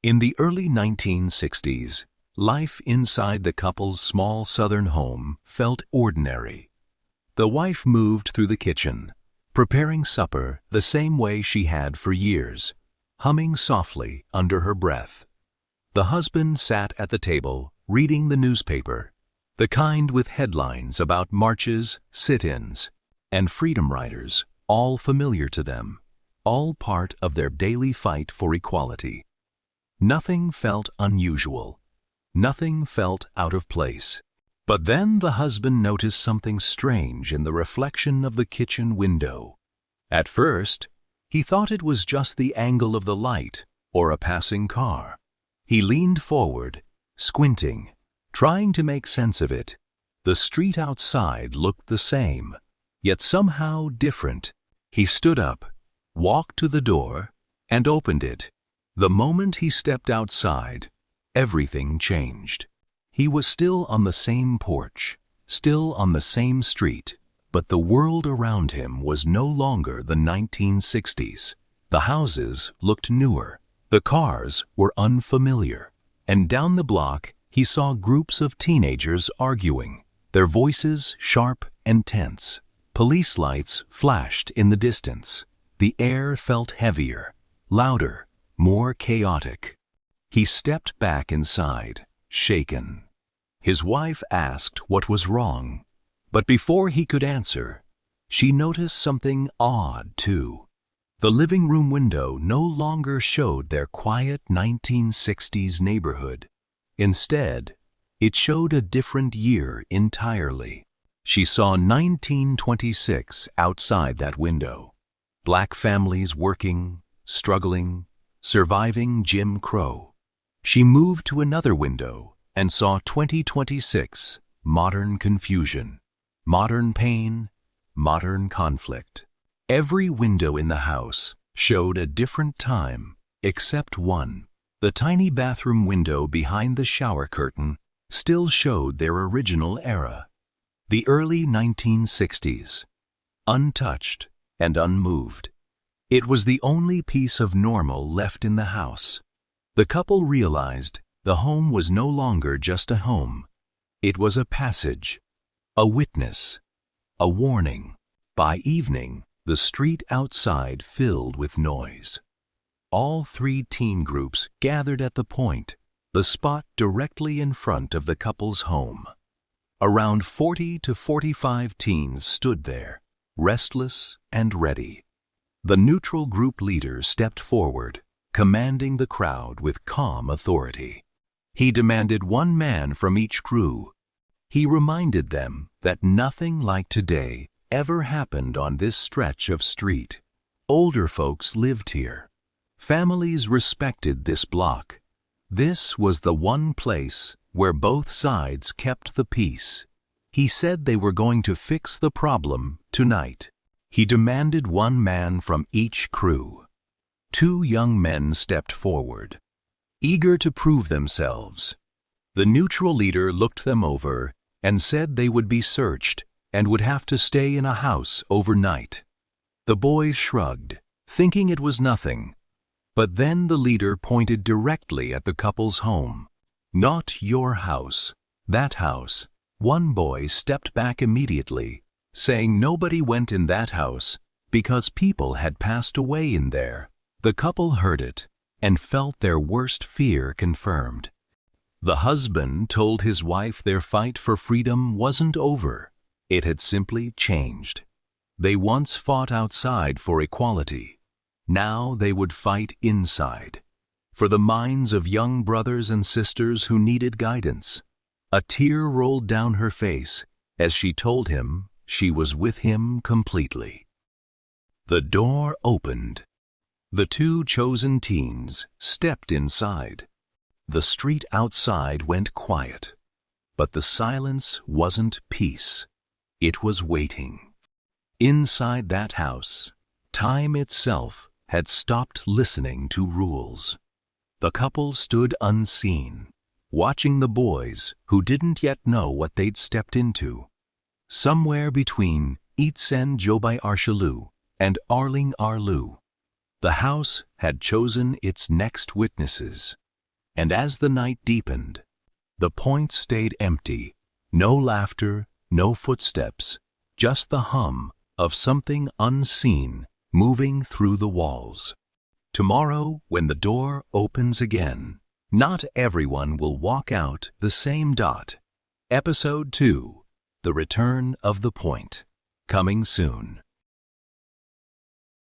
In the early 1960s, life inside the couple's small southern home felt ordinary. The wife moved through the kitchen, preparing supper the same way she had for years, humming softly under her breath. The husband sat at the table, reading the newspaper, the kind with headlines about marches, sit-ins, and freedom riders, all familiar to them, all part of their daily fight for equality. Nothing felt unusual. Nothing felt out of place. But then the husband noticed something strange in the reflection of the kitchen window. At first, he thought it was just the angle of the light or a passing car. He leaned forward, squinting, trying to make sense of it. The street outside looked the same, yet somehow different. He stood up, walked to the door, and opened it. The moment he stepped outside, everything changed. He was still on the same porch, still on the same street, but the world around him was no longer the 1960s. The houses looked newer, the cars were unfamiliar, and down the block he saw groups of teenagers arguing, their voices sharp and tense. Police lights flashed in the distance. The air felt heavier, louder, more chaotic. He stepped back inside, shaken. His wife asked what was wrong, but before he could answer, she noticed something odd too. The living room window no longer showed their quiet 1960s neighborhood. Instead, it showed a different year entirely. She saw 1926 outside that window. Black families working, struggling, surviving Jim Crow. She moved to another window and saw 2026, modern confusion, modern pain, modern conflict. Every window in the house showed a different time, except one. The tiny bathroom window behind the shower curtain still showed their original era. The early 1960s, untouched and unmoved. It was the only piece of normal left in the house. The couple realized the home was no longer just a home. It was a passage, a witness, a warning. By evening, the street outside filled with noise. All three teen groups gathered at the point, the spot directly in front of the couple's home. Around 40 to 45 teens stood there, restless and ready. The neutral group leader stepped forward, commanding the crowd with calm authority. He demanded one man from each crew. He reminded them that nothing like today ever happened on this stretch of street. Older folks lived here. Families respected this block. This was the one place where both sides kept the peace. He said they were going to fix the problem tonight. He demanded one man from each crew. Two young men stepped forward, eager to prove themselves. The neutral leader looked them over and said they would be searched and would have to stay in a house overnight. The boys shrugged, thinking it was nothing. But then the leader pointed directly at the couple's home. "Not your house, that house." One boy stepped back immediately, saying nobody went in that house because people had passed away in there. The couple heard it and felt their worst fear confirmed. The husband told his wife their fight for freedom wasn't over. It had simply changed. They once fought outside for equality. Now they would fight inside, for the minds of young brothers and sisters who needed guidance. A tear rolled down her face as she told him she was with him completely. The door opened. The two chosen teens stepped inside. The street outside went quiet, but the silence wasn't peace. It was waiting. Inside that house, time itself had stopped listening to rules. The couple stood unseen, watching the boys who didn't yet know what they'd stepped into. Somewhere between Itsen Jobai Arshalu and Arling Arlu, the house had chosen its next witnesses. And as the night deepened, the point stayed empty. No laughter, no footsteps, just the hum of something unseen moving through the walls. Tomorrow, when the door opens again, not everyone will walk out the same dot. Episode 2, The Return of the Point, coming soon.